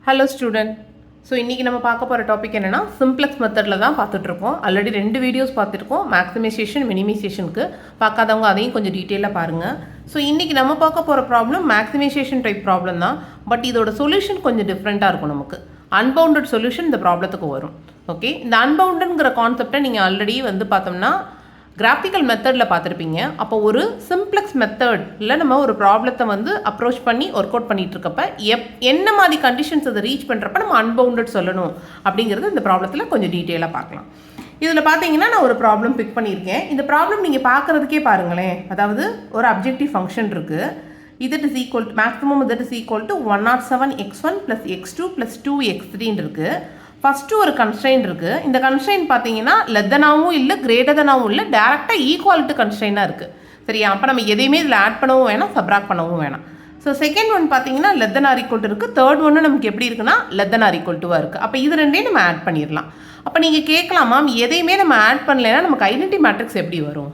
Hello student. So இன்னைக்கு நம்ம பார்க்க போற டாபிக் என்னன்னா சிம்ப்ளெக்ஸ் மெத்தட்ல தான் பார்த்துட்டு இருக்கோம். ஆல்ரெடி 2 வீடியோஸ் பார்த்திருக்கோம். மேக்ஸிமைசேஷன், மினிமைசேஷனுக்கு. பார்க்காதவங்க அதையும் கொஞ்சம் டீடைலா பாருங்க. So இன்னைக்கு நம்ம பார்க்க போற ப்ராப்ளம் மேக்ஸிமைசேஷன் டைப் ப்ராப்ளம் தான். பட் இதோட சொல்யூஷன் கொஞ்சம் டிஃபரெண்டா இருக்கும் நமக்கு. அன்பவுண்டட் சொல்யூஷன் இந்த ப்ராப்ளத்துக்கு வரும். ஓகே? இந்த அன்பவுண்டட்ங்கற கான்செப்டை நீங்க ஆல்ரெடி வந்து பார்த்தோம்னா கிராஃபிக்கல் மெத்தடில் பார்த்துருப்பீங்க. அப்போ ஒரு சிம்ப்ளெக்ஸ் மெத்தடில் நம்ம ஒரு ப்ராப்ளத்தை வந்து அப்ரோச் பண்ணி ஒர்க் அவுட் பண்ணிட்டு இருக்கப்ப என்ன மாதிரி கண்டிஷன்ஸ் அதை ரீச் பண்ணுறப்ப நம்ம அன்பவுண்டட் சொல்லணும் அப்படிங்கிறது இந்த ப்ராப்ளத்தில் கொஞ்சம் டீட்டெயிலாக பார்க்கலாம். இதில் பார்த்தீங்கன்னா நான் ஒரு ப்ராப்ளம் பிக் பண்ணியிருக்கேன். இந்த ப்ராப்ளம் நீங்கள் பார்க்குறதுக்கே பாருங்களேன். அதாவது ஒரு அப்ஜெக்டிவ் ஃபங்க்ஷன் இருக்குது. z is equal to maximum z is equal to 107x1 plus x2 plus 2x3 இருக்குது. ஃபஸ்ட்டு ஒரு கன்ஸ்ட்ரெயின் இருக்குது. இந்த கன்ஸ்ட்ரெயின் பார்த்தீங்கன்னா லெத்தனாகவும் இல்லை கிரேட்டதனாகவும் இல்லை, டேரெக்டாக ஈக்குவாலிட்டி கன்ஸ்ட்ரெயினாக இருக்குது. சரியா? அப்போ நம்ம எதையுமே இதில் ஆட் பண்ணவும் வேணாம், சப்ராக்ட் பண்ணவும் வேணாம். ஸோ செகண்ட் ஒன் பார்த்தீங்கன்னா லெத்தன் ஆர் ஈக்குவல் டு இருக்குது. தேர்ட் ஒன்று நமக்கு எப்படி இருக்குன்னா லெத்தன் ஆர் ஈக்குவல் டுவாக இருக்குது. அப்போ இது ரெண்டையும் நம்ம ஆட் பண்ணிடலாம். அப்போ நீங்கள் கேட்கலாமா, எதையுமே நம்ம ஆட் பண்ணலைன்னா நமக்கு ஐடென்டி மேட்ரிக்ஸ் எப்படி வரும்?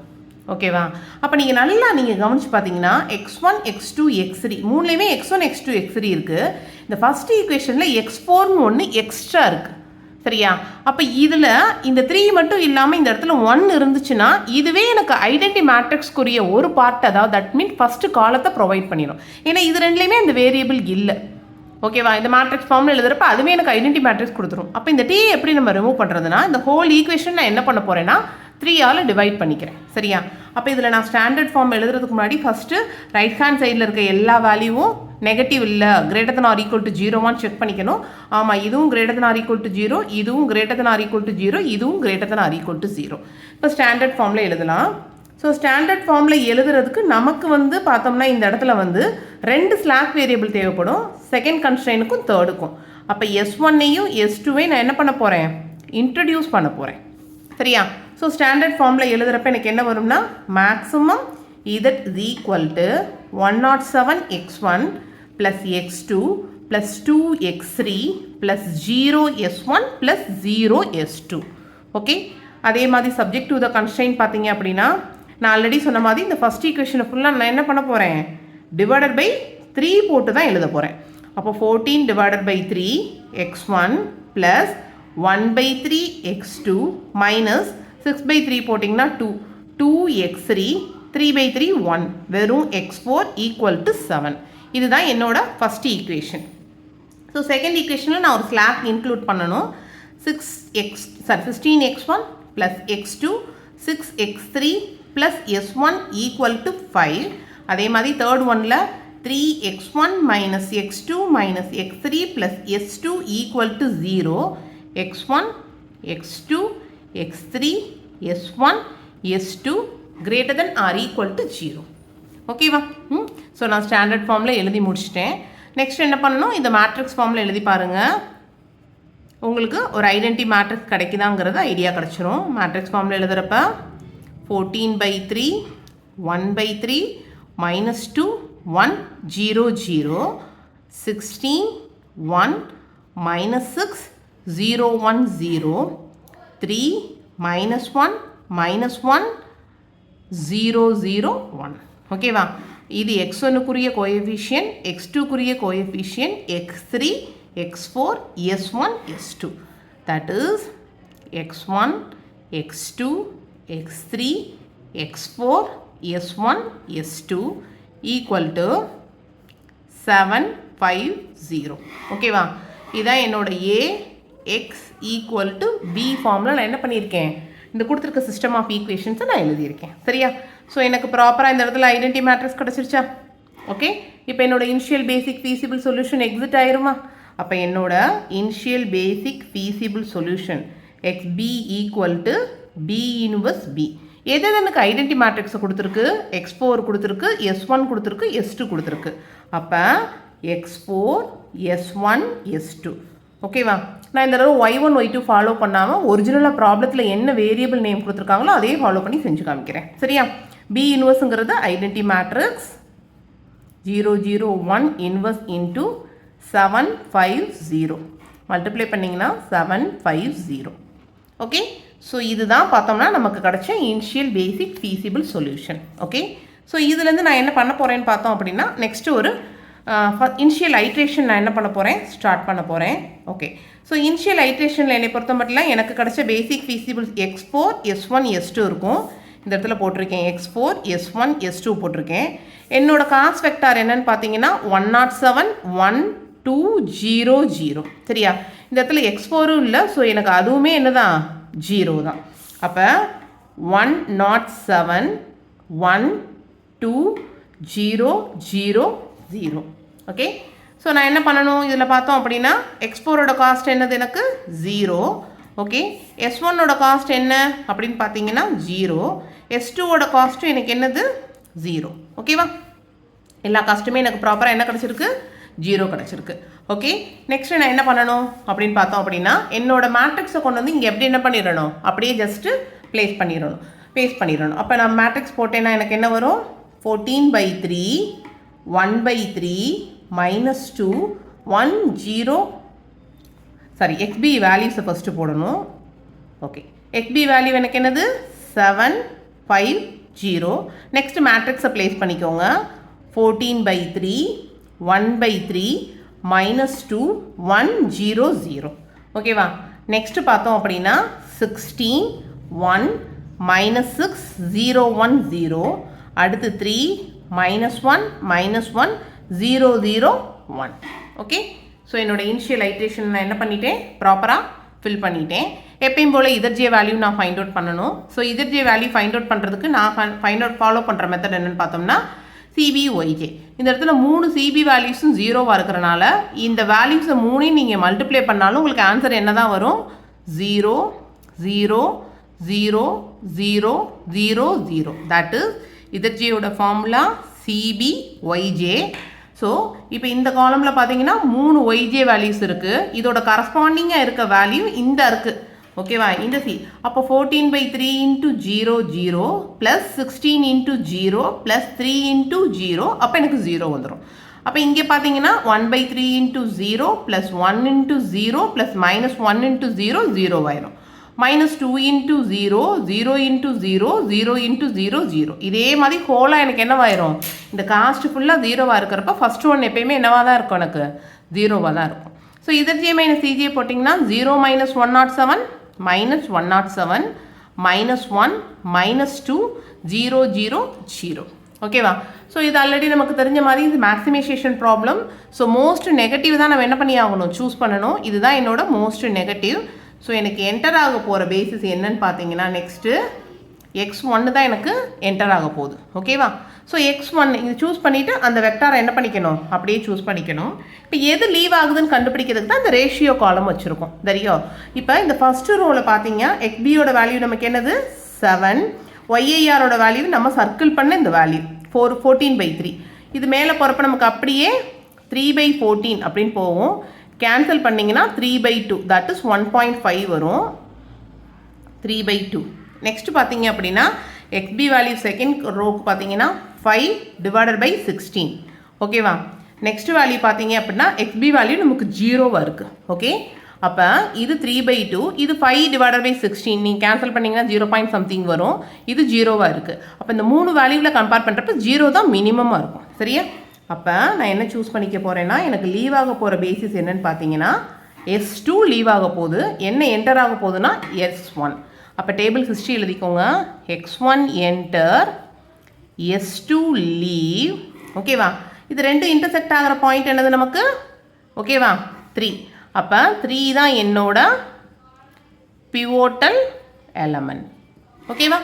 ஓகேவா? அப்போ நீங்கள் கவனிச்சு பார்த்தீங்கன்னா x1 x2 x3 மூணுலேயுமே x1 x2 x3 இருக்குது. இந்த ஃபஸ்ட் ஈக்குவேஷனில் x4ன்னு ஒன்று எக்ஸ்ட்ரா இருக்குது. சரியா? அப்போ இதில் இந்த 3 மட்டும் இல்லாமல் இந்த இடத்துல 1 இருந்துச்சுன்னா இதுவே எனக்கு ஐடென்டி மேட்ரிக்ஸ்க்குரிய ஒரு பார்ட், அதாவது தட் மீன் ஃபஸ்ட்டு காலத்தை ப்ரொவைட் பண்ணிடும். ஏன்னா இது ரெண்டுலேயுமே அந்த வேரியபிள் இல்லை. ஓகேவா? இந்த மேட்ரிக்ஸ் ஃபார்மில் எழுதுறப்ப அதுவே எனக்கு ஐடென்டி மேட்ரிக்ஸ் கொடுத்துரும். அப்போ இந்த t எப்படி நம்ம ரிமூவ் பண்ணுறதுனா, இந்த ஹோல் ஈக்குவேஷன் நான் என்ன பண்ண போகிறேன்னா 3ஆல் டிவைட் பண்ணிக்கிறேன். சரியா? அப்போ இதில் நான் ஸ்டாண்டர்ட் ஃபார்ம் எழுதுறதுக்கு முன்னாடி ஃபஸ்ட்டு ரைட் ஹேண்ட் சைடில் இருக்க எல்லா வேல்யூவும் நெகட்டிவ் இல்லை, greater than or equal to 0 check பண்ணிக்கணும். ஆமாம், இதுவும் greater than or equal to 0, இதுவும் greater than or equal to 0, இதுவும் greater than or equal to 0. இப்போ ஸ்டாண்டர்ட் ஃபார்மில் எழுதலாம். ஸோ ஸ்டாண்டர்ட் ஃபார்மில் எழுதுறதுக்கு நமக்கு வந்து பார்த்தோம்னா இந்த இடத்துல வந்து 2 ஸ்லாக் வேரியபிள் தேவைப்படும், செகண்ட் கன்ஸ்ட்ரெயினுக்கும் தேர்டுக்கும். அப்போ S1ஐயும் S2ஐயும் நான் என்ன பண்ண போகிறேன், இன்ட்ரடியூஸ் பண்ண போகிறேன். சரியா? ஸோ ஸ்டாண்டர்ட் ஃபார்மில் எழுதுகிறப்ப எனக்கு என்ன வரும்னா maximum z is equal to 107x1 plus x2 plus 2x3 plus 0s1 plus 0s2. Okay? அதே மாதிரி சப்ஜெக்ட் டு த கன்ஸ்ட்ரெயின் பார்த்தீங்க அப்படின்னா நான் ஆல்ரெடி சொன்ன மாதிரி இந்த ஃபஸ்ட் ஈக்குவேஷனை ஃபுல்லாக நான் என்ன பண்ண போகிறேன், டிவைடட் பை 3 போட்டு தான் எழுத போகிறேன். அப்போ 14 divided by 3 x1 plus 1/3 x2 minus 6/3 போட்டிங்கன்னா 2 2x3 3/3 1 வெறும் x4 ஈக்குவல் டு 7. இதுதான் என்னோட ஃபஸ்ட் ஈக்குவேஷன். ஸோ செகண்ட் ஈக்குவேஷனில் நான் ஒரு ஸ்லாக் இன்க்ளூட் பண்ணணும். 16x1 plus x2 6x3 plus s1 equal to 5. அதே மாதிரி தேர்ட் ஒனில் 3x1 minus x2 minus x3 plus s2 equal to 0. x1 x2 x3 s1 s2 greater than or equal to 0. ஓகேவா? So நான் standard ஃபார்மில் எழுதி முடிச்சிட்டேன். Next என்ன பண்ணணும், இந்த மேட்ரிக்ஸ் ஃபார்மில் எழுதி பாருங்கள். உங்களுக்கு ஒரு ஐடென்டி மேட்ரிக்ஸ் கிடைக்குதாங்கிறது ஐடியா கிடச்சிரும். மேட்ரிக்ஸ் ஃபார்மில் எழுதுகிறப்ப 14/3 1/3 -2 1 0 0 16 1 -6 0 1 0 3 -1 -1 0 0 1. ஓகேவா? இது x1க்குரிய கோஎஃபிஷியன்ட், x2க்குரிய coefficient, x3 x4 s1 s2. That is x1 x2 x3 x4 s1 s2 equal to 7 5 0. ஓகேவா? இதான் என்னோட a x equal to b ஃபார்மில் நான் என்ன பண்ணியிருக்கேன், இந்த கொடுத்துருக்க சிஸ்டம் ஆஃப் ஈக்குவேஷன்ஸை நான் எழுதியிருக்கேன். சரியா? ஸோ எனக்கு ப்ராப்பராக இந்த இடத்துல ஐடென்டி மேட்ரிக்ஸ் கிடச்சிருச்சா? ஓகே. இப்போ என்னோட இனிஷியல் பேசிக் ஃபீஸிபிள் சொல்யூஷன் எக்ஸிட் ஆயிருமா? அப்போ என்னோட initial basic feasible solution xb equal to b inverse b. எது எனக்கு ஐடென்டி மேட்ரிக்ஸை கொடுத்துருக்கு, x4 கொடுத்துருக்கு, s1 கொடுத்துருக்கு, s2 கொடுத்துருக்கு. அப்போ x4 s1 s2. ஓகேவா? நான் இந்த தடவை y1 y2 ஃபாலோ பண்ணாமல் ஒரிஜினலாக ப்ராப்ளத்தில் என்ன வேரியபிள் நேம் கொடுத்துருக்காங்களோ அதே ஃபாலோ பண்ணி செஞ்சு காமிக்கிறேன். சரியா? b இன்வர்ஸுங்கிறது identity matrix 0 0 1 inverse into 7 5 0 multiply பண்ணிங்கன்னா 7 5 0. ஓகே. ஸோ இதுதான் பார்த்தோம்னா நமக்கு கிடைச்ச இனிஷியல் பேசிக் ஃபீஸிபிள் சொல்யூஷன். ஓகே. ஸோ இதுலேருந்து நான் என்ன பண்ண போகிறேன்னு பார்த்தோம் அப்படின்னா நெக்ஸ்ட்டு ஒரு இனிஷியல் ஐட்ரேஷன் நான் என்ன பண்ண போகிறேன், ஸ்டார்ட் பண்ண போகிறேன். ஓகே, ஸோ இனிஷியல் ஐட்ரேஷனில் என்னை பொறுத்த மட்டும் எனக்கு கிடைச்ச பேசிக் ஃபீஸிபிள் x4 s1 s2 இருக்கும். இந்த இடத்துல போட்டிருக்கேன் x4 s1 s2 போட்டிருக்கேன். என்னோட காஸ்ட் வெக்டார் என்னன்னு பார்த்தீங்கன்னா 107 1 2 0 0. சரியா, இந்த இடத்துல x4ம் இல்லை, ஸோ எனக்கு அதுவுமே என்னதான் 0 தான். அப்போ 107 1 2 0 0 0. ஓகே, ஸோ நான் என்ன பண்ணணும் இதில் பார்த்தோம் அப்படின்னா x4ஓட காஸ்ட் என்னது எனக்கு 0. ஓகே, s1ஓட காஸ்ட் என்ன அப்படின்னு பார்த்தீங்கன்னா 0, s2ஓட காஸ்ட்டும் எனக்கு என்னது 0. ஓகேவா, எல்லா காஸ்ட்டுமே எனக்கு ப்ராப்பராக என்ன கிடச்சிருக்கு, 0 கிடச்சிருக்கு. ஓகே, நெக்ஸ்ட் நான் என்ன பண்ணணும் அப்படின்னு பார்த்தோம் அப்படின்னா என்னோட மேட்ரிக்ஸை கொண்டு வந்து இங்கே எப்படி என்ன பண்ணிடணும், அப்படியே ஜஸ்ட்டு பேஸ்ட் பண்ணிடணும். அப்போ நான் மேட்ரிக்ஸ் போட்டேன்னா எனக்கு என்ன வரும், 14/3 1/3 -2 1 0. சாரி, xb வேல்யூஸை ஃபஸ்ட்டு போடணும். ஓகே, xb வேல்யூ எனக்கு என்னது 7 5 0. நெக்ஸ்ட் மேட்ரிக்ஸை ப்ளேஸ் பண்ணிக்கோங்க. 14/3 1/3 -2 1 0 0. ஓகேவா, நெக்ஸ்ட் பார்த்தோம் அப்படின்னா 16 1 -6 0 1 0. அடுத்து 3 -1 -1 0 0 1. ஓகே, ஸோ என்னோட இனிஷியல் ஐட்ரேஷன் நான் என்ன பண்ணிட்டேன், ப்ராப்பராக ஃபில் பண்ணிட்டேன். எப்பயும் போல் இதர்ஜே வேல்யூ நான் ஃபைண்ட் அவுட் பண்ணணும். ஸோ இதர்ஜே வேல்யூ ஃபைண்ட் அவுட் பண்ணுறதுக்கு நான் ஃபைண்ட் அவுட் ஃபாலோ பண்ணுற மெத்தட் என்னென்னு பார்த்தோம்னா CBYJ. இந்த இடத்துல 3 CB வேல்யூஸும் 0வாக இருக்கிறனால இந்த வேல்யூஸை 3ஐயும் நீங்கள் மல்டிப்ளை பண்ணாலும் உங்களுக்கு ஆன்சர் என்ன தான் வரும், 0 0 0 0 0 0. தட் இஸ் இதர்ஜேயோட ஃபார்முலா CBYJ. ஸோ இப்போ இந்த காலமில் பார்த்தீங்கன்னா 3 YJ வேல்யூஸ் இருக்குது. இதோட கரஸ்பாண்டிங்காக இருக்க வேல்யூ இந்த இருக்குது. ஓகேவா, இந்த சி. அப்போ 14/3 × 0 0 + 16 × 0 + 3 × 0. அப்போ எனக்கு 0 வந்துடும். அப்போ இங்கே பார்த்தீங்கன்னா 1/3 × 0 + 1 × 0 + -1 × 0 0 ஆயிரும். -2 × 0 0 × 0 0 × 0 0. இதே மாதிரி ஹோலாக எனக்கு என்னவாயிரும், இந்த காஸ்ட் ஃபுல்லாக 0வாக இருக்கிறப்ப ஃபஸ்ட் ஒன் எப்பயுமே என்னவாக தான் இருக்கும், எனக்கு 0வாக தான் இருக்கும். ஸோ இதர்ஜே - CJ போட்டிங்கன்னா 0 - 107 -107 -1 -2 0 0 0. ஓகேவா, ஸோ இது ஆல்ரெடி நமக்கு தெரிஞ்ச மாதிரி இது maximisation problem. So most negative தான் நம்ம என்ன பண்ணி ஆகணும், சூஸ் பண்ணணும். இதுதான் என்னோட மோஸ்ட் நெகட்டிவ். ஸோ எனக்கு என்டர் ஆக போகிற பேசிஸ் என்னன்னு பார்த்தீங்கன்னா நெக்ஸ்ட்டு x1 தான் எனக்கு என்டர் ஆக போகுது. ஓகேவா, ஸோ x1 இது சூஸ் பண்ணிவிட்டு அந்த வெக்டாரை என்ன பண்ணிக்கணும், அப்படியே சூஸ் பண்ணிக்கணும். இப்போ எது லீவ் ஆகுதுன்னு கண்டுபிடிக்கிறதுக்கு தான் இந்த ரேஷியோ காலம் வச்சுருக்கோம். தெரியும், இப்போ இந்த ஃபஸ்ட்டு ரோவில் பார்த்தீங்க xbயோட வேல்யூ நமக்கு என்னது 7, yirஓட வேல்யூ நம்ம சர்க்கிள் பண்ண இந்த வேல்யூ 14/3. இது மேலே போகிறப்ப நமக்கு அப்படியே 3/14 அப்படின்னு போகும். கேன்சல் பண்ணிங்கன்னா 3/2, தட் இஸ் 1.5 வரும். 3/2. நெக்ஸ்ட் பார்த்தீங்க அப்படின்னா xb வேல்யூ செகண்ட் ரோக்கு பார்த்தீங்கன்னா 5/16. ஓகேவா, நெக்ஸ்ட் வேல்யூ பார்த்தீங்க அப்படின்னா xb வேல்யூ நமக்கு 0வாக இருக்குது. ஓகே, அப்போ இது 3/2, இது 5/16. நீங்கள் கேன்சல் பண்ணிங்கன்னா 0. something வரும். இது 0வாக இருக்குது. அப்போ இந்த 3 வேல்யூவில் கம்பேர் பண்ணுறப்ப 0 தான் மினிமமாக இருக்கும். சரியா, அப்போ நான் என்ன சூஸ் பண்ணிக்க போகிறேன்னா எனக்கு லீவ் ஆக போகிற பேசிஸ் என்னன்னு பார்த்தீங்கன்னா S2 லீவ் ஆக போகுது. என்ன என்டர் ஆக போகுதுன்னா S1. அப்போ டேபிள் ஹிஸ்ட்ரி எழுதிக்கோங்க. x1 enter, S2 leave. ஓகேவா, இது ரெண்டு இன்டர்செக்ட் ஆகிற பாயிண்ட் என்னது நமக்கு, ஓகேவா 3. அப்போ 3 தான் என்னோட பிவோட்டல் எலமெண்ட். ஓகேவா,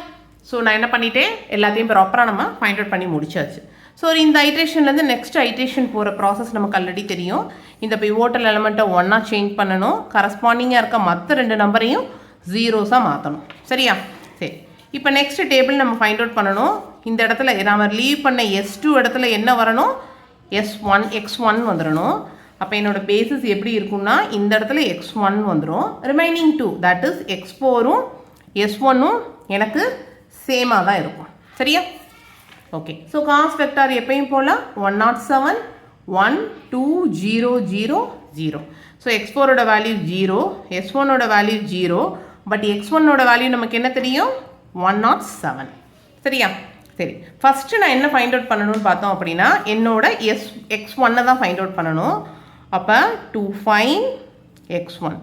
ஸோ நான் என்ன பண்ணிட்டேன், எல்லாத்தையும் ப்ராப்பராக நம்ம ஃபைண்ட் அவுட் பண்ணி முடிச்சாச்சு. ஸோ இந்த ஐட்ரேஷன்லேருந்து நெக்ஸ்ட் ஐட்ரேஷன் போகிற ப்ராசஸ் நமக்கு ஆல்ரெடி தெரியும். இந்த பிவோட்டல் எலமெண்ட்டை 1ஆக சேஞ்ச் பண்ணணும். கரஸ்பாண்டிங்காக இருக்க மற்ற 2 நம்பரையும் 0ஸாக மாற்றணும். சரியா, சரி. இப்போ நெக்ஸ்ட் டேபிள் நம்ம ஃபைண்ட் அவுட் பண்ணணும். இந்த இடத்துல நம்ம லீவ் பண்ண S2 இடத்துல என்ன வரணும், x1 வந்துடணும். அப்போ என்னோட பேசிஸ் எப்படி இருக்குன்னா இந்த இடத்துல x1 வந்துடும். ரிமைனிங் 2 தட் இஸ் x4ம் S1ம் எனக்கு சேமாக தான் இருக்கும். சரியா, ஓகே. ஸோ காஸ் வெக்டார் எப்பயும் போல் 107 1 2 0 0 0. ஸோ x4ஓட வேல்யூ 0, S1ஓட வேல்யூ 0, பட் x1ஓட வேல்யூ நமக்கு என்ன தெரியும் 107. சரியா, சரி, ஃபஸ்ட்டு நான் என்ன ஃபைண்ட் அவுட் பண்ணணும்னு பார்த்தோம் அப்படின்னா என்னோட x1 தான் ஃபைண்ட் அவுட் பண்ணணும். அப்போ டு ஃபைண்ட் x1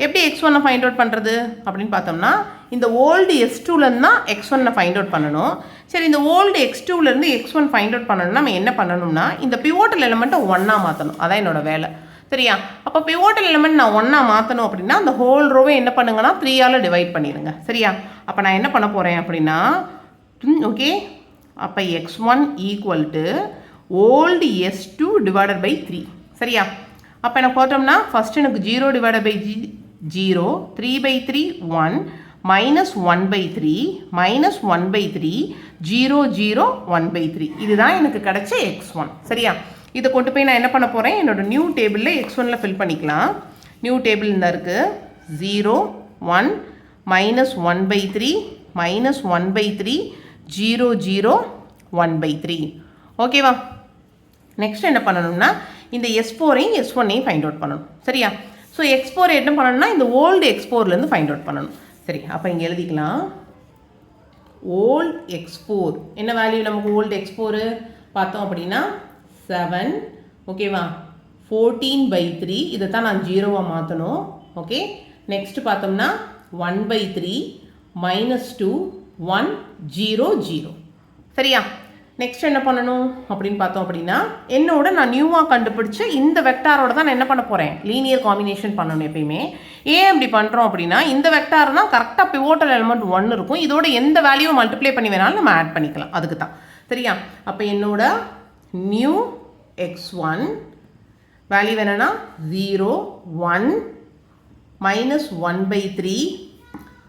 எப்படி x1 ஃபைண்ட் அவுட் பண்ணுறது அப்படின்னு பார்த்தோம்னா இந்த ஓல்டு x2லேருந்து தான் x1 ஃபைண்ட் அவுட் பண்ணணும். சரி, இந்த ஓல்டு x2லேருந்து x1 ஃபைண்ட் அவுட் பண்ணணும்னா நம்ம என்ன பண்ணணும்னா இந்த பிவோட்டல் எலிமெண்ட்டை 1 மாற்றணும். அதான் என்னோட வேலை. சரியா? அப்போ பிவோட்டல் எலிமெண்ட் நான் 1 மாற்றணும் அப்படின்னா அந்த ஹோல் ரோவை என்ன பண்ணுங்கன்னா 3ஆல் டிவைட் பண்ணிடுங்க. சரியா? அப்போ நான் என்ன பண்ண போகிறேன் அப்படின்னா ஓகே, அப்போ x1 equal to old s2 divided by 3. சரியா? அப்போ எனக்கு பார்த்தோம்னா ஃபஸ்ட்டு எனக்கு 0 டிவைடட் பை 0, 3/3 1, மைனஸ் 1/3, மைனஸ் 1/3, 0 0 1/3. இதுதான் எனக்கு கிடைச்ச x1. சரியா? இதை கொண்டு போய் நான் என்ன பண்ண போகிறேன், என்னோட நியூ டேபிளில் x1ல் ஃபில் பண்ணிக்கலாம். நியூ டேபிள் இந்த இருக்குது 0 1 மைனஸ் 1/3, மைனஸ் 1/3, 0 0 1/3. ஓகேவா? நெக்ஸ்ட் என்ன பண்ணணும்னா இந்த S4ஐயும் S1ஐயும் ஃபைண்ட் அவுட் பண்ணணும். சரியா? ஸோ x4 என்ன பண்ணணும்னா இந்த ஓல்டு x4லேருந்து ஃபைண்ட் அவுட் பண்ணணும். சரி, அப்போ இங்கே எழுதிக்கலாம் ஓல்டு x4 என்ன வேல்யூ நமக்கு ஓல்டு x4 பார்த்தோம் அப்படின்னா 7. ஓகேவா? 14/3 இதை தான் நான் 0வாக மாற்றணும். ஓகே, நெக்ஸ்ட் பார்த்தோம்னா 1/3 மைனஸ் 2 1 0 0. சரியா? நெக்ஸ்ட் என்ன பண்ணணும் அப்படின்னு பார்த்தோம் அப்படின்னா என்னோட நான் நியூவாக கண்டுபிடிச்ச இந்த வெக்டாரோட தான் நான் என்ன பண்ண போகிறேன், லீனியர் காம்பினேஷன் பண்ணணும் எப்பயுமே. ஏன் அப்படி பண்ணுறோம் அப்படின்னா இந்த வெக்டார் தான் கரெக்டாக பிவோட்டல் எலிமெண்ட் 1 இருக்கும். இதோட எந்த வேல்யூவை மல்டிப்ளை பண்ணி வேணாலும் நம்ம ஆட் பண்ணிக்கலாம். அதுக்கு தான். சரியா? அப்போ என்னோட நியூ x1 வேல்யூ என்னன்னா 0 1 மைனஸ் 1/3,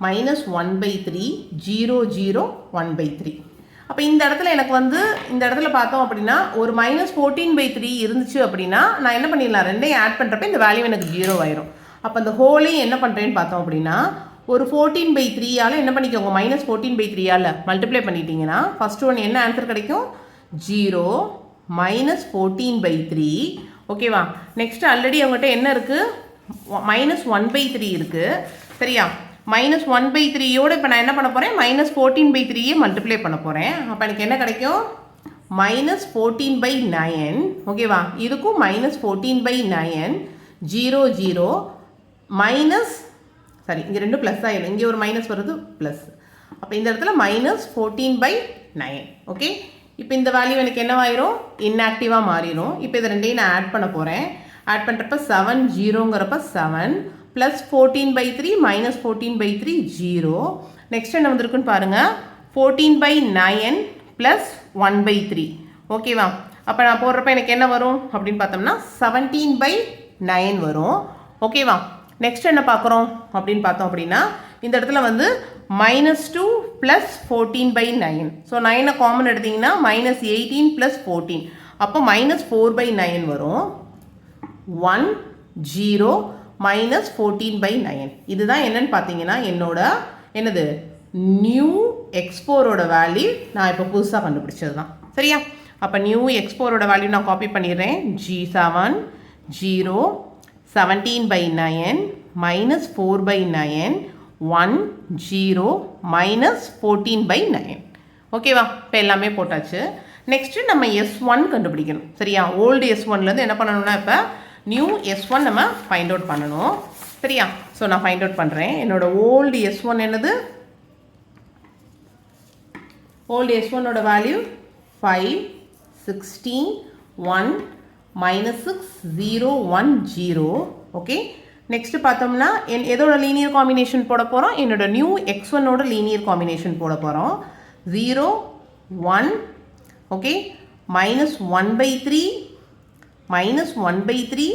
மைனஸ் 1/3, 0 0 1/3. அப்போ இந்த இடத்துல எனக்கு வந்து இந்த இடத்துல பார்த்தோம் அப்படின்னா ஒரு மைனஸ் 14/3 இருந்துச்சு அப்படின்னா நான் என்ன பண்ணிடலாம், ரெண்டையும் ஆட் பண்ணுறப்ப இந்த வேல்யூ எனக்கு 0 ஆயிரும். அப்போ அந்த ஹோலையும் என்ன பண்ணுறேன்னு பார்த்தோம் அப்படின்னா ஒரு 14/3ஆல் என்ன பண்ணிக்கோங்க, மைனஸ் 14/3ஆல் மல்டிப்ளை பண்ணிட்டீங்கன்னா ஃபஸ்ட்டு ஒன்று என்ன ஆன்சர் கிடைக்கும் 0 மைனஸ் 14/3. ஓகேவா? நெக்ஸ்ட் ஆல்ரெடி அவங்ககிட்ட என்ன இருக்குது, மைனஸ் 1/3 இருக்குது. சரியா? மைனஸ் 1/3யோடு இப்போ நான் என்ன பண்ண போகிறேன், மைனஸ் 14/3 மல்டிப்ளை பண்ண போகிறேன். அப்போ எனக்கு என்ன கிடைக்கும் மைனஸ் 14/9. ஓகேவா? இதுக்கும் மைனஸ் 14/9, 0 0 மைனஸ் சாரி இங்கே 2 ப்ளஸ் ஆகிடும், இங்கே ஒரு மைனஸ் வருது ப்ளஸ். அப்போ இந்த இடத்துல மைனஸ் 14/9. ஓகே, இப்போ இந்த வேல்யூ எனக்கு என்னவாயிரும், இன்ஆக்டிவாக மாறிடும். இப்போ இதை ரெண்டையும் நான் ஆட் பண்ண போகிறேன். ஆட் பண்ணுறப்ப 7 0ங்கிறப்ப 7 ப்ளஸ் 14/3 மைனஸ் 14/3 0. நெக்ஸ்ட் என்ன வந்திருக்குன்னு பாருங்கள் 14/9 ப்ளஸ் 1/3. ஓகேவா? அப்போ நான் போடுறப்ப எனக்கு என்ன வரும் அப்படின்னு பார்த்தோம்னா 17/9 வரும். ஓகேவா? நெக்ஸ்ட் என்ன பார்க்குறோம் அப்படின்னு பார்த்தோம் அப்படின்னா இந்த இடத்துல வந்து மைனஸ் 2 ப்ளஸ் 14/9. ஸோ 9 காமன் எடுத்திங்கன்னா மைனஸ் 18 ப்ளஸ் 14. அப்போ மைனஸ் 4/9 வரும். 1 0 மைனஸ் 14/9. இதுதான் என்னன்னு பார்த்தீங்கன்னா என்னோட என்னது நியூ x4ஓட வேல்யூ நான் இப்போ புதுசாக கண்டுபிடிச்சது தான். சரியா? அப்போ நியூ x4ஓட வேல்யூ நான் காப்பி பண்ணிடுறேன். G7 0 17/9 minus 4/9 1 0 minus 14/9. ஓகேவா? இப்போ எல்லாமே போட்டாச்சு. நெக்ஸ்ட்டு நம்ம S1 கண்டுபிடிக்கணும். சரியா? ஓல்டு S1லேருந்து என்ன பண்ணணும்னா இப்போ நியூ S1 நம்ம ஃபைண்ட் அவுட் பண்ணணும். சரியா? ஸோ நான் ஃபைண்ட் அவுட் பண்ணுறேன். என்னோட ஓல்டு S1 என்னது, ஓல்டு S1ஓட வேல்யூ 5 16 1 மைனஸ் 6 0 1 0. ஓகே, நெக்ஸ்ட் பார்த்தோம்னா எதோட லீனியர் காம்பினேஷன் போட போகிறோம், என்னோட நியூ x1ஓட லீனியர் காம்பினேஷன் போட போகிறோம். 0 1 ஓகே மைனஸ் 1/3 மைனஸ் 1/3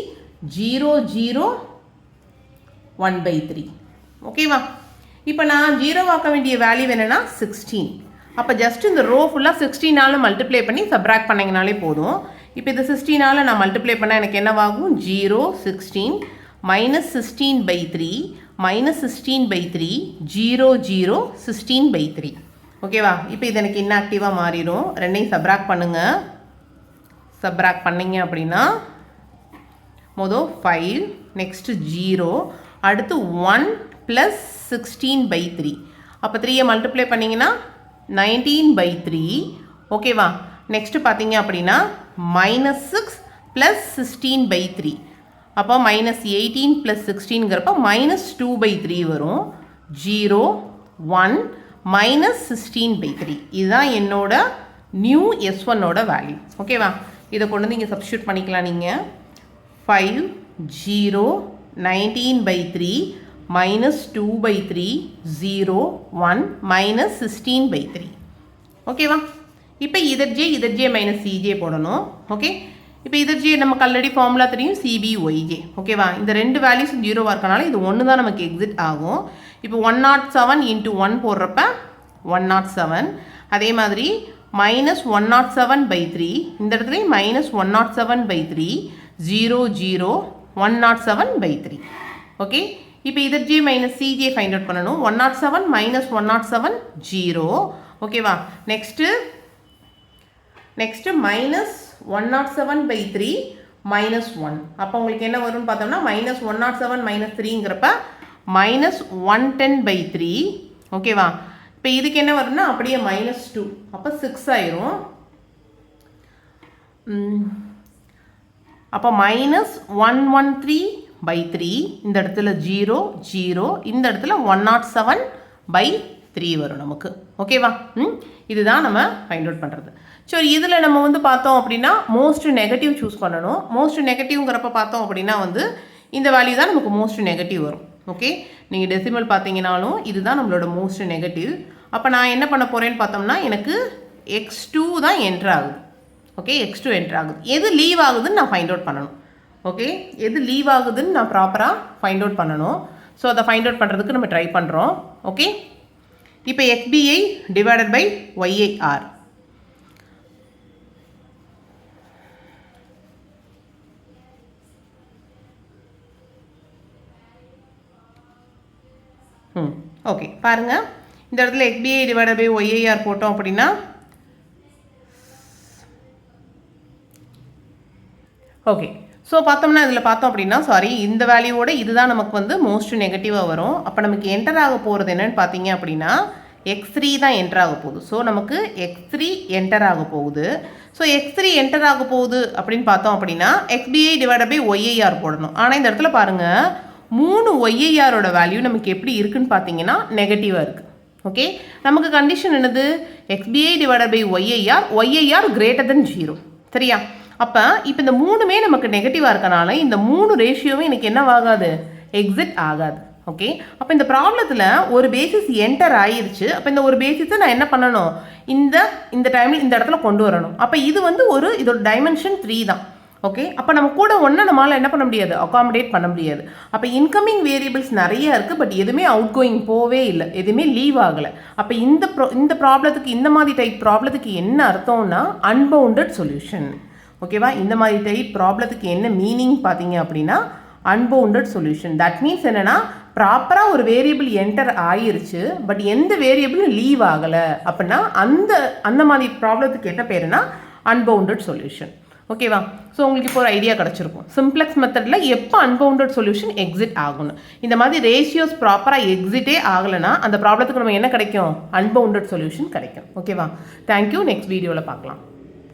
0 0 1/3. ஓகேவா? இப்போ நான் 0 ஆக்க வேண்டிய வேல்யூ என்னென்னா 16. அப்போ ஜஸ்ட் இந்த ரோ ஃபுல்லாக 16ஆல் மல்டிப்ளை பண்ணி சப்ராக்ட் பண்ணிங்கனாலே போதும். இப்போ இது 16ஆல் நான் மல்டிப்ளை பண்ணால் எனக்கு என்னவாகும் 0 16 மைனஸ் 16/3 மைனஸ் 16/3 0 0 16/3. ஓகேவா? இப்போ இது எனக்கு இன்ஆக்டிவாக மாறிடும். ரெண்டையும் சப்ராக்ட் பண்ணுங்கள். சப்ராக்ட் பண்ணிங்க அப்படின்னா மொதல் 5 நெக்ஸ்ட்டு 0 அடுத்து 1 ப்ளஸ் 16/3. அப்போ 3யை மல்டிப்ளை பண்ணிங்கன்னா 19/3 ஓகேவா. நெக்ஸ்ட்டு பார்த்தீங்க அப்படின்னா -6 + 16/3 அப்போ -18 + 16ங்கிறப்ப -2/3 வரும். 0 1 -16/3 இதுதான் என்னோட நியூ S1ஓட வேல்யூ ஓகேவா. இதை கொண்டு வந்து இங்கே சப்ஸ்டியூட் பண்ணிக்கலாம் நீங்கள். 5 0 19/3 -2/3 0 1 -16/3 ஓகேவா. இப்போ ZJ - CJ போடணும். ஓகே, இப்போ ZJ நமக்கு ஆல்ரெடி ஃபார்முலா தெரியும், CBYJ ஓகேவா. இந்த ரெண்டு வேல்யூஸும் 0வாக இருக்கனால இது 1 தான் நமக்கு எக்ஸிட் ஆகும். இப்போ 107 × 1 போடுறப்ப 107. அதே மாதிரி -107/3 இந்த இடத்துல -107/3 0 0 107/3 ஓகே. இப்போ ZJ - CJ ஃபைண்ட் அவுட் பண்ணணும். 107 - 107 0 ஓகேவா. நெக்ஸ்ட்டு -107/3 -1 அப்போ உங்களுக்கு என்ன வரும்னு பார்த்தோம்னா -107 - 3ங்கிறப்ப -110/3 ஓகேவா. இப்போ இதுக்கு என்ன வரும்னா அப்படியே -2 அப்போ 6 ஆயிரும். அப்போ -113/3 இந்த இடத்துல 0 0 இந்த இடத்துல 107/3 வரும் நமக்கு ஓகேவா. இதுதான் நம்ம ஃபைண்ட் அவுட் பண்ணுறது. சரி, இதில் நம்ம வந்து பார்த்தோம் அப்படின்னா மோஸ்ட் நெகட்டிவ் சூஸ் பண்ணணும். மோஸ்ட் நெகட்டிவ்ங்கிறப்ப பார்த்தோம் அப்படின்னா வந்து இந்த வேல்யூ தான் நமக்கு மோஸ்ட் நெகட்டிவ் வரும். ஓகே, நீங்கள் டெசிமல் பார்த்தீங்கன்னாலும் இதுதான் நம்மளோட மோஸ்ட் நெகட்டிவ். அப்போ நான் என்ன பண்ண போகிறேன்னு பார்த்தோம்னா எனக்கு x2 தான் என்ட்ரு ஆகுது. ஓகே, x2 என்ட்ரு ஆகுது. எது லீவ் ஆகுதுன்னு நான் ஃபைண்ட் அவுட் பண்ணணும். ஓகே, எது லீவ் ஆகுதுன்னு நான் ப்ராப்பராக ஃபைண்ட் அவுட் பண்ணணும். ஸோ அதை ஃபைண்ட் அவுட் பண்ணுறதுக்கு நம்ம ட்ரை பண்ணுறோம். ஓகே, இப்போ XBI / YIR ஓகே பாருங்கள். இந்த இடத்துல XBI / YIR போட்டோம் அப்படின்னா ஓகே. ஸோ பார்த்தோம்னா இதில் பார்த்தோம் அப்படின்னா இந்த வேல்யூவோட இதுதான் நமக்கு வந்து மோஸ்ட் நெகட்டிவாக வரும். அப்போ நமக்கு என்டர் ஆக போகிறது என்னன்னு பார்த்தீங்க அப்படின்னா x3 தான் என்டர் ஆக போகுது. ஸோ நமக்கு x3 என்டர் ஆக போகுது. ஸோ x3 என்டர் ஆக போகுது அப்படின்னு பார்த்தோம் அப்படின்னா XBI / YIR போடணும். ஆனால் இந்த இடத்துல பாருங்கள் 3 YIRோட வேல்யூ நமக்கு எப்படி இருக்குன்னு பார்த்தீங்கன்னா நெகட்டிவாக இருக்குது. ஓகே, நமக்கு கண்டிஷன் என்னது XBI / YIR greater than 0 சரியா. அப்போ இப்போ இந்த 3மே நமக்கு நெகட்டிவாக இருக்கனால இந்த 3 ரேஷியோவே எனக்கு என்ன ஆகாது, எக்ஸிட் ஆகாது. ஓகே, அப்போ இந்த ப்ராப்ளத்தில் ஒரு பேசிஸ் என்டர் ஆயிருச்சு. அப்போ இந்த ஒரு பேசிஸை நான் என்ன பண்ணணும், இந்த டைமில் இந்த இடத்துல கொண்டு வரணும். அப்போ இது வந்து இதோட டைமென்ஷன் 3 தான். ஓகே, அப்போ நம்ம கூட நம்மளால் என்ன பண்ண முடியாது, அகாமடேட் பண்ண முடியாது. அப்போ இன்கமிங் வேரியபிள்ஸ் நிறைய இருக்குது, பட் எதுவுமே அவுட் கோயிங் போவே இல்லை, எதுவுமே லீவ் ஆகலை. அப்போ இந்த ப்ராப்ளத்துக்கு இந்த மாதிரி டைப் ப்ராப்ளத்துக்கு என்ன அர்த்தம்னா அன்பவுண்டட் சொல்யூஷன். ஓகேவா, இந்த மாதிரி டைப் ப்ராப்ளத்துக்கு என்ன மீனிங் பார்த்தீங்க அப்படின்னா அன்பவுண்டட் சொல்யூஷன். தட் மீன்ஸ் என்னென்னா ப்ராப்பராக ஒரு வேரியபிள் என்டர் ஆயிருச்சு, பட் எந்த வேரியபிளும் லீவ் ஆகலை அப்படின்னா அந்த மாதிரி ப்ராப்ளத்துக்கு என்ன பேருனா அன்பவுண்டட் சொல்யூஷன். ஓகேவா, ஸோ உங்களுக்கு இப்போ ஒரு ஐடியா கிடச்சிருக்கும் சிம்ப்ளெக்ஸ் மெத்தடில் எப்போ அன்பவுண்டட் சொல்யூஷன் எக்ஸிட் ஆகணும். இந்த மாதிரி ரேஷியோஸ் ப்ராப்பராக எக்ஸிட்டே ஆகலைன்னா அந்த ப்ராப்ளத்துக்கு நம்ம என்ன கிடைக்கும், அன்பவுண்டட் சொல்யூஷன் கிடைக்கும். ஓகேவா, தேங்க்யூ. நெக்ஸ்ட் வீடியோவில் பார்க்கலாம்.